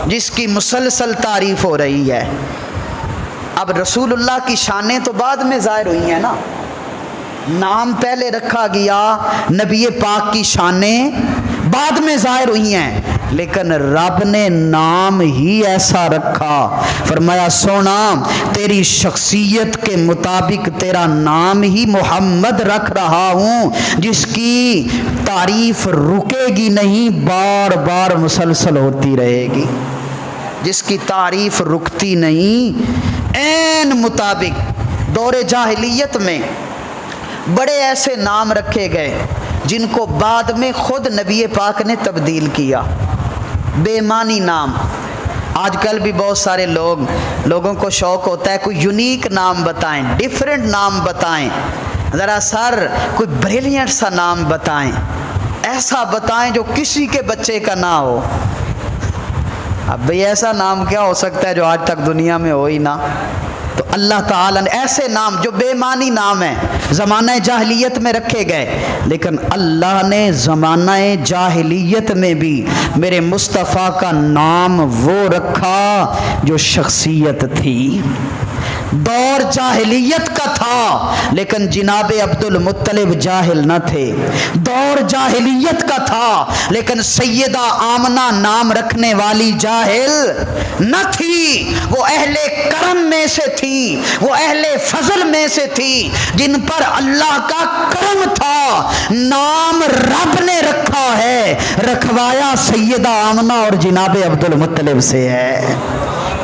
جس کی مسلسل تعریف ہو رہی ہے۔ اب رسول اللہ کی شانیں تو بعد میں ظاہر ہوئی ہیں نا، نام پہلے رکھا گیا، نبی پاک کی شانیں بعد میں ظاہر ہوئی ہیں، لیکن رب نے نام ہی ایسا رکھا، فرمایا سونا تیری شخصیت کے مطابق تیرا نام ہی محمد رکھ رہا ہوں، جس کی تعریف رکے گی نہیں، بار بار مسلسل ہوتی رہے گی، جس کی تعریف رکتی نہیں۔ عین مطابق دور جاہلیت میں بڑے ایسے نام رکھے گئے جن کو بعد میں خود نبی پاک نے تبدیل کیا، بے معنی نام۔ آج کل بھی بہت سارے لوگوں کو شوق ہوتا ہے کوئی یونیک نام بتائیں، ڈیفرنٹ نام بتائیں، ذرا سر کوئی بریلینٹ سا نام بتائیں، ایسا بتائیں جو کسی کے بچے کا نہ ہو۔ اب بھئی ایسا نام کیا ہو سکتا ہے جو آج تک دنیا میں ہو ہی نہ. تو اللہ تعالیٰ نے ایسے نام جو بے معنی نام ہیں زمانہ جاہلیت میں رکھے گئے، لیکن اللہ نے زمانہ جاہلیت میں بھی میرے مصطفیٰ کا نام وہ رکھا جو شخصیت تھی. دور جاہلیت کا تھا لیکن جناب عبد المطلب جاہل نہ تھے. دور جاہلیت کا تھا لیکن سیدہ آمنہ نام رکھنے والی جاہل نہ تھی. وہ اہل کرم میں سے تھی، وہ اہل فضل میں سے تھی جن پر اللہ کا کرم تھا. نام رب نے رکھا ہے، رکھوایا سیدہ آمنہ اور جناب عبد المطلب سے ہے.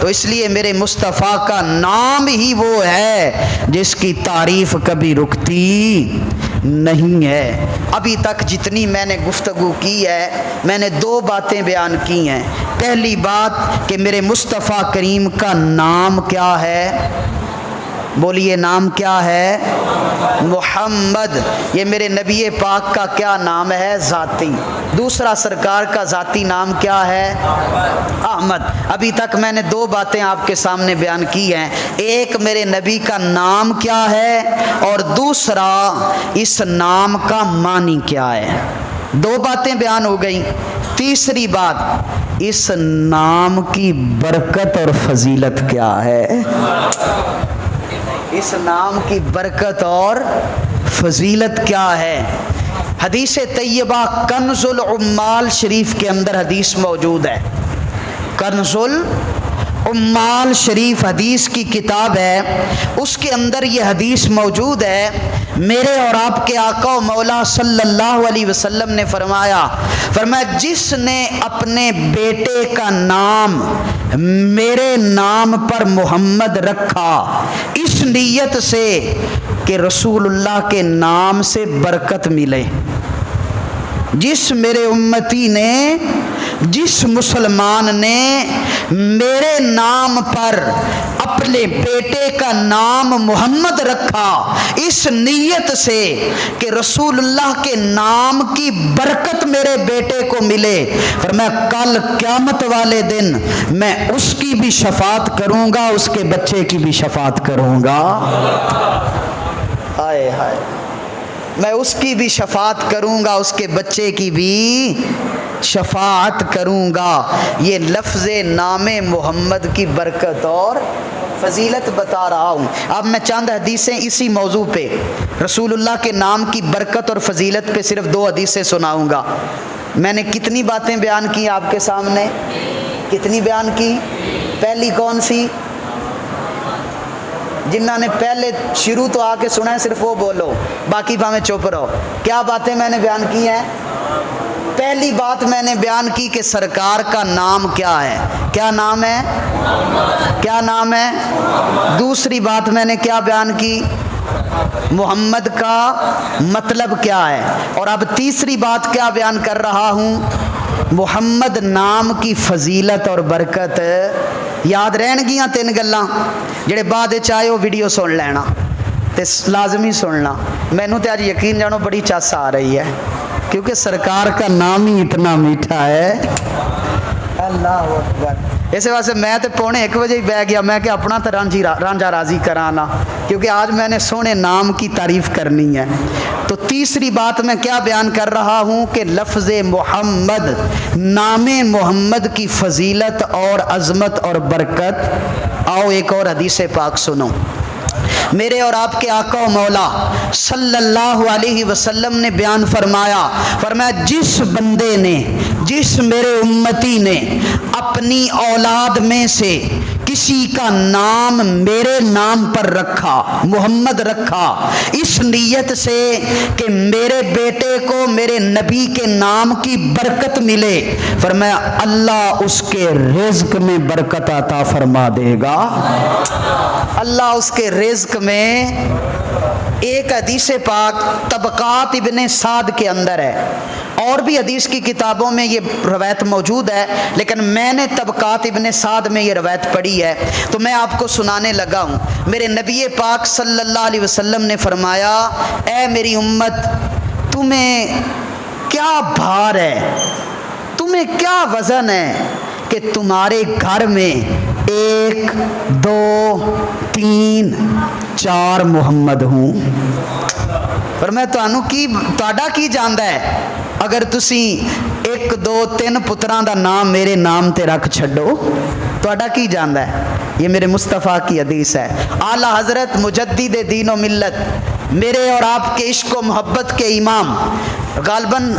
تو اس لیے میرے مصطفیٰ کا نام ہی وہ ہے جس کی تعریف کبھی رکتی نہیں ہے. ابھی تک جتنی میں نے گفتگو کی ہے میں نے 2 باتیں بیان کی ہیں. پہلی بات کہ میرے مصطفیٰ کریم کا نام کیا ہے، بولیے نام کیا ہے؟ محمد. یہ میرے نبی پاک کا کیا نام ہے؟ ذاتی. دوسرا سرکار کا ذاتی نام کیا ہے؟ احمد. ابھی تک میں نے 2 باتیں آپ کے سامنے بیان کی ہیں. ایک میرے نبی کا نام کیا ہے اور دوسرا اس نام کا معنی کیا ہے. 2 باتیں بیان ہو گئیں. تیسری بات اس نام کی برکت اور فضیلت کیا ہے. اس نام کی برکت اور فضیلت کیا ہے. حدیث طیبہ کنز العمال شریف کے اندر حدیث موجود ہے. کنز العمال شریف حدیث کی کتاب ہے، اس کے اندر یہ حدیث موجود ہے. میرے اور آپ کے آقا و مولا صلی اللہ علیہ وسلم نے فرمایا جس نے اپنے بیٹے کا نام میرے نام پر محمد رکھا اس نیت سے کہ رسول اللہ کے نام سے برکت ملے. جس میرے امتی نے، جس مسلمان نے میرے نام پر اپنے بیٹے کا نام محمد رکھا اس نیت سے کہ رسول اللہ کے نام کی برکت میرے بیٹے کو ملے، فرمایا کل قیامت والے دن میں اس کی بھی شفاعت کروں گا، اس کے بچے کی بھی شفاعت کروں گا. ہائے ہائے، میں اس کی بھی شفاعت کروں گا، اس کے بچے کی بھی شفاعت کروں گا. یہ لفظ نام محمد کی برکت اور فضیلت بتا رہا ہوں. اب میں چند حدیثیں اسی موضوع پہ، رسول اللہ کے نام کی برکت اور فضیلت پہ صرف 2 حدیثیں سناؤں گا. میں نے کتنی باتیں بیان کی آپ کے سامنے؟ کتنی بیان کی؟ پہلی کون سی؟ جنہوں نے پہلے شروع تو آ کے سنا ہے صرف وہ بولو، باقی بھامیں چپ رہو. کیا باتیں میں نے بیان کی ہیں؟ پہلی بات میں نے بیان کی کہ سرکار کا نام کیا ہے. کیا نام ہے؟ کیا نام ہے؟ دوسری بات میں نے کیا بیان کی؟ محمد کا مطلب کیا ہے. اور اب تیسری بات کیا بیان کر رہا ہوں؟ محمد نام کی فضیلت اور برکت. یاد رہن گیاں 3 گلاں جڑے بعد چاہے وہ ویڈیو سن لینا تے لازمی سننا. مینوں تے اج یقین جانو بڑی چس آ رہی ہے کیونکہ سرکار کا نام ہی اتنا میٹھا ہے. اللہ اکبر. اس واسطے میں تے 1:45 بجے ہی بہ گیا. میں کہ اپنا تو رانجھا راضی کرانا کیونکہ آج میں نے سونے نام کی تعریف کرنی ہے. تو تیسری بات میں کیا بیان کر رہا ہوں کہ لفظ محمد، نام محمد کی فضیلت اور عظمت اور برکت. آؤ ایک اور حدیث پاک سنو. میرے اور آپ کے آقا و مولا صلی اللہ علیہ وسلم نے بیان فرمایا جس بندے نے، جس میرے امتی نے اپنی اولاد میں سے کسی کا نام میرے نام پر رکھا، محمد رکھا، اس نیت سے کہ میرے بیٹے کو میرے نبی کے نام کی برکت ملے، فرمایا اللہ اس کے رزق میں برکت عطا فرما دے گا. اللہ اس کے رزق میں. ایک حدیث پاک طبقات ابن سعد کے اندر ہے، اور بھی حدیث کی کتابوں میں یہ روایت موجود ہے، لیکن میں نے طبقات ابن سعد میں یہ روایت پڑھی ہے تو میں آپ کو سنانے لگا ہوں. میرے نبی پاک صلی اللہ علیہ وسلم نے فرمایا اے میری امت، تمہیں کیا بھار ہے، تمہیں کیا وزن ہے کہ تمہارے گھر میں 1 2 3 4 محمد ہوں۔ پر میں تہاڈا کی جاندا ہے اگر تسی 1 2 3 پتراں دا نام میرے نام تے رکھ چھڈو، تہاڈا کی جاندا ہے؟ یہ میرے مصطفیٰ کی حدیث ہے۔ اعلیٰ حضرت مجدد دین و ملت، میرے اور آپ کے عشق و محبت کے امام، غالباً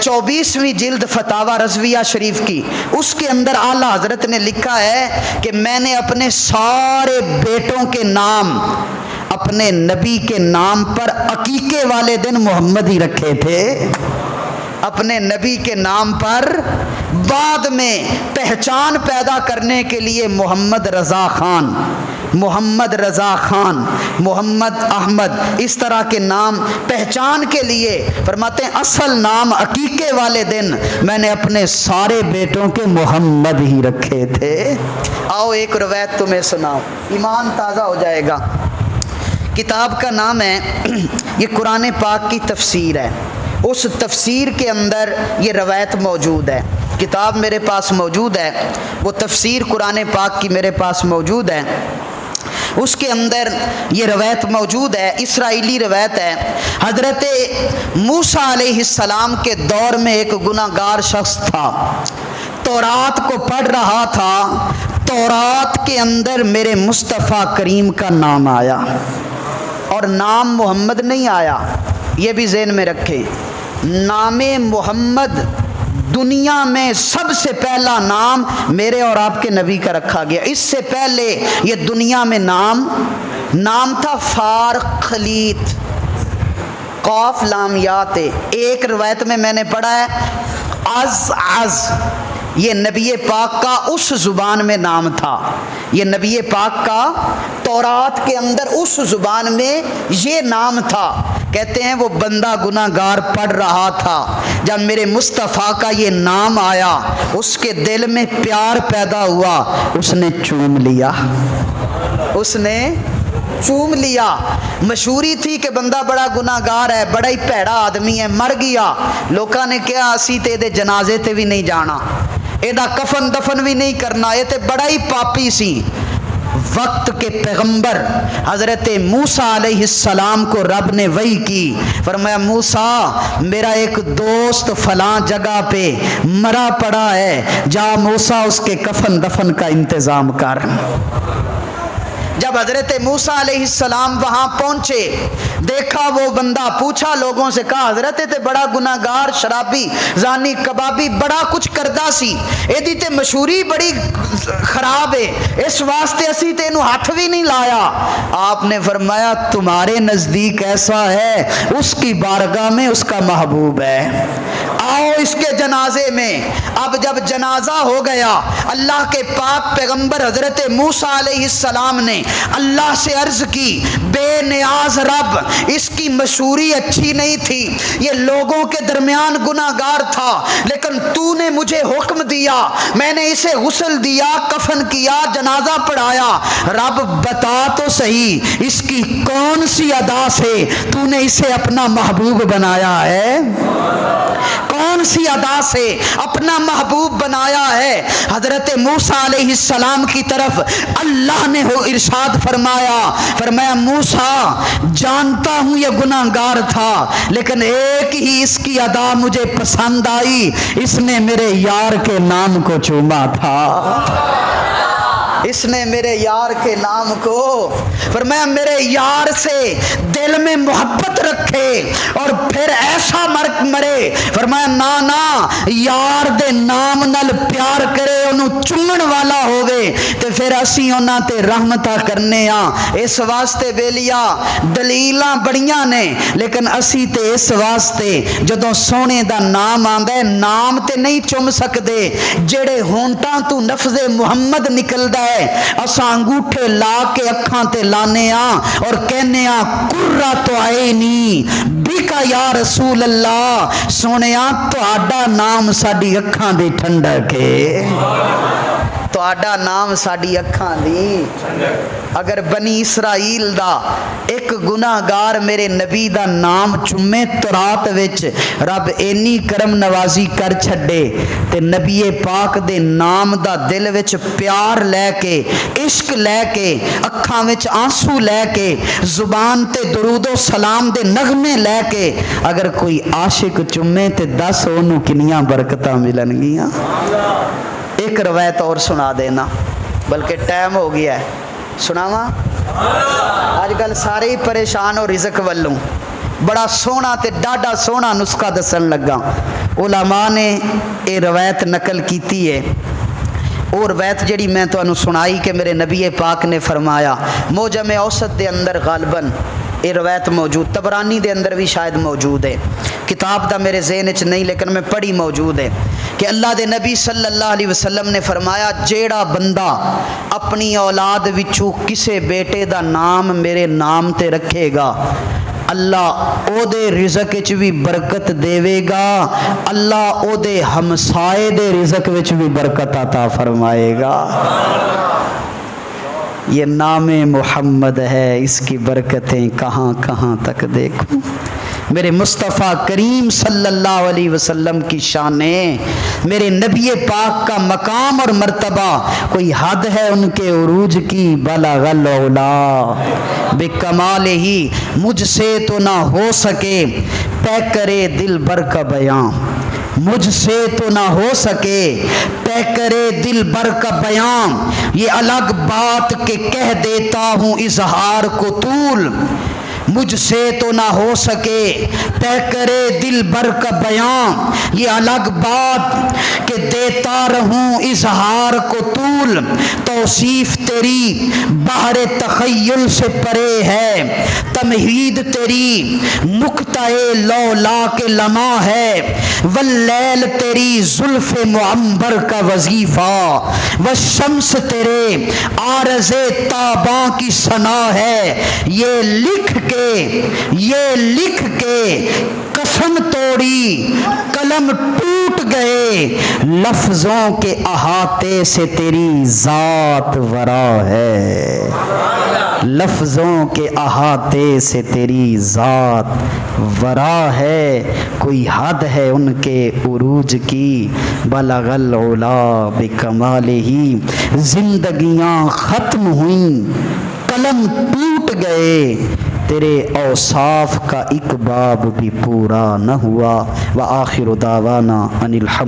24ویں جلد فتاوی رضویہ شریف کی، اس کے اندر اعلیٰ حضرت نے لکھا ہے کہ میں نے اپنے سارے بیٹوں کے نام اپنے نبی کے نام پر عقیقے والے دن محمد ہی رکھے تھے، اپنے نبی کے نام پر۔ بعد میں پہچان پیدا کرنے کے لیے محمد رضا خان، محمد رضا خان، محمد احمد، اس طرح کے نام پہچان کے لیے، فرماتے ہیں اصل نام عقیقے والے دن میں نے اپنے سارے بیٹوں کے محمد ہی رکھے تھے۔ آؤ ایک روایت تمہیں سناؤ، ایمان تازہ ہو جائے گا۔ کتاب کا نام ہے، یہ قرآن پاک کی تفسیر ہے، اس تفسیر کے اندر یہ روایت موجود ہے۔ کتاب میرے پاس موجود ہے، وہ تفسیر قرآن پاک کی میرے پاس موجود ہے، اس کے اندر یہ روایت موجود ہے، اسرائیلی روایت ہے۔ حضرت موسیٰ علیہ السلام کے دور میں ایک گناہ گار شخص تھا، تورات کو پڑھ رہا تھا، تورات کے اندر میرے مصطفیٰ کریم کا نام آیا اور نام محمد نہیں آیا۔ یہ بھی ذہن میں رکھیں، نام محمد دنیا میں سب سے پہلا نام میرے اور آپ کے نبی کا رکھا گیا۔ اس سے پہلے یہ دنیا میں نام تھا فارخلیت، قاف لام یا تے۔ ایک روایت میں نے پڑھا ہے از، یہ نبی پاک کا اس زبان میں نام تھا، یہ نبی پاک کا تورات کے اندر اس زبان میں یہ نام تھا۔ کہتے ہیں وہ بندہ گناہ گار پڑھ رہا تھا، جب میرے مصطفیٰ کا یہ نام آیا اس کے دل میں پیار پیدا ہوا، اس نے چوم لیا، اس نے چوم لیا۔ مشہوری تھی کہ بندہ بڑا گناہ گار ہے، بڑا ہی پیڑا آدمی ہے، مر گیا، لوکاں نے کہا اسی تے دے جنازے تے بھی نہیں جانا، ایدا کفن دفن بھی نہیں کرنا، یہ تے بڑا ہی پاپی سی۔ وقت کے پیغمبر حضرت موسیٰ علیہ السلام کو رب نے وحی کی، فرمایا موسیٰ میرا ایک دوست فلاں جگہ پہ مرا پڑا ہے، جا موسیٰ اس کے کفن دفن کا انتظام کر۔ جب حضرت موسیٰ علیہ السلام وہاں پہنچے، دیکھا وہ بندہ، پوچھا لوگوں سے، کہا حضرت تے بڑا گناہ گار، شرابی، زانی، کبابی، بڑا کچھ کردہ سی، ایدی تے مشہوری بڑی خراب ہے، اس واسطے اسی تے انہوں ہاتھ بھی نہیں لایا۔ آپ نے فرمایا تمہارے نزدیک ایسا ہے، اس کی بارگاہ میں اس کا محبوب ہے، آؤ اس کے جنازے میں۔ اب جب جنازہ ہو گیا، اللہ کے پاک پیغمبر حضرت موسیٰ علیہ السلام نے اللہ سے عرض کی، بے نیاز رب، اس کی مشہوری اچھی نہیں تھی، یہ لوگوں کے درمیان گناہ گار تھا، لیکن تو نے مجھے حکم دیا، میں نے اسے غسل دیا، کفن کیا، جنازہ پڑھایا، رب بتا تو صحیح اس کی کون سی ادا سے تو نے اسے اپنا محبوب بنایا ہے، کون سی ادا سے اپنا محبوب بنایا ہے۔ حضرت موسیٰ علیہ السلام کی طرف اللہ نے ارشاد فرمایا موسیٰ جانتا ہوں یہ گناہ گار تھا، لیکن ایک ہی اس کی ادا مجھے پسند آئی، اس نے میرے یار کے نام کو چوما تھا، اس نے میرے یار کے نام کو، فرمایا میرے یار سے دل میں محبت رکھے اور پھر ایسا مرے، فرمایا نا یار دے نام نال پیار کرے، انہوں چمن والا ہوگے تے پھر اسی انہاں تے رحمتہ کرنے ہاں۔ اس واسطے بیلیا دلیلاں بڑیاں نے، لیکن اسی تے اس واسطے جدوں سونے دا نام آندا ہے، نام تے نہیں چم سکدے، جڑے ہونٹاں تو لفظ محمد نکلدا ہے اساں انگوٹھے لا کے اکھاں تے لانے ہاں اور کہنے ہاں قرۃ عینی بکا یا رسول اللہ، سونیا تہاڈا نام ساڈی اکھاں دی ٹھنڈک ہے، تہاڈا نام ساڈی اکھاں دی اگر بنی اسرائیل دا ایک گناہگار میرے نبی دا نام چومے تو رات وچ رب اینی کرم نوازی کر چھڈے تے نبی پاک دے نام دا دل وچ پیار لے کے عشق لے کے اکھاں وچ آنسو لے کے زبان تے درود و سلام دے نغمے لے کے اگر کوئی عاشق چومے تے دس اونوں کنیاں برکتاں ملن گیاں۔ ایک روایت اور سنا دینا بلکہ ٹائم ہو گیا ہے، سناواں؟ آج کل سارے ہی پریشان ہو رزق والوں، بڑا سونا تے ڈاڈا سونا نسخہ دسن لگا۔ علماء نے یہ روایت نقل کیتی ہے، اور روایت جڑی میں تو انہوں سنائی کہ میرے نبی پاک نے فرمایا، موجم اوسط دے اندر غالباً یہ روایت موجود، طبرانی دے اندر بھی شاید موجود ہے، کتاب دا میرے ذہن وچ نہیں لیکن میں پڑھی موجود ہے کہ اللہ دے نبی صلی اللہ علیہ وسلم نے فرمایا جیڑا بندہ اپنی اولاد وچوں کسے بیٹے دا نام میرے نام تے رکھے گا اللہ او دے رزق وچ بھی برکت دے گا، اللہ او دے ہمسائے دے رزق وچ بھی برکت عطا فرمائے گا۔ یہ نام محمد ہے، اس کی برکتیں کہاں کہاں تک دیکھوں۔ میرے مصطفیٰ کریم صلی اللہ علیہ وسلم کی شانیں، میرے نبی پاک کا مقام اور مرتبہ کوئی حد ہے ان کے عروج کی؟ بلغ العلا بکمال ہی، مجھ سے تو نہ ہو سکے پے کرے دل بر کا بیان، مجھ سے تو نہ ہو سکے پے کرے دل بر کا بیان، یہ الگ بات کہ کہہ دیتا ہوں اظہار کو طول، مجھ سے تو نہ ہو سکے طے کرے دل بر کا بیان، یہ الگ بات کہ دیتا رہوں اظہار کو طول، توصیف تیری بحر تخیل سے پرے ہے، تمہید تیری نکتہ لولا کے لمح ہے، واللیل تیری زلف معمبر کا وظیفہ، والشمس تیرے عارض تاباں کی ثنا ہے، یہ لکھ کے قسم توڑی قلم ٹوٹ گئے، لفظوں کے احاطے سے تیری ذات ورا ہے، لفظوں کے احاطے سے تیری ذات ورا ہے، کوئی حد ہے ان کے عروج کی؟ بلغ العلا بکمال ہی، زندگیاں ختم ہوئیں قلم ٹوٹ گئے، تیرے اوصاف کا ایک باب بھی پورا نہ ہوا۔ وآخر دعوانا ان الحمد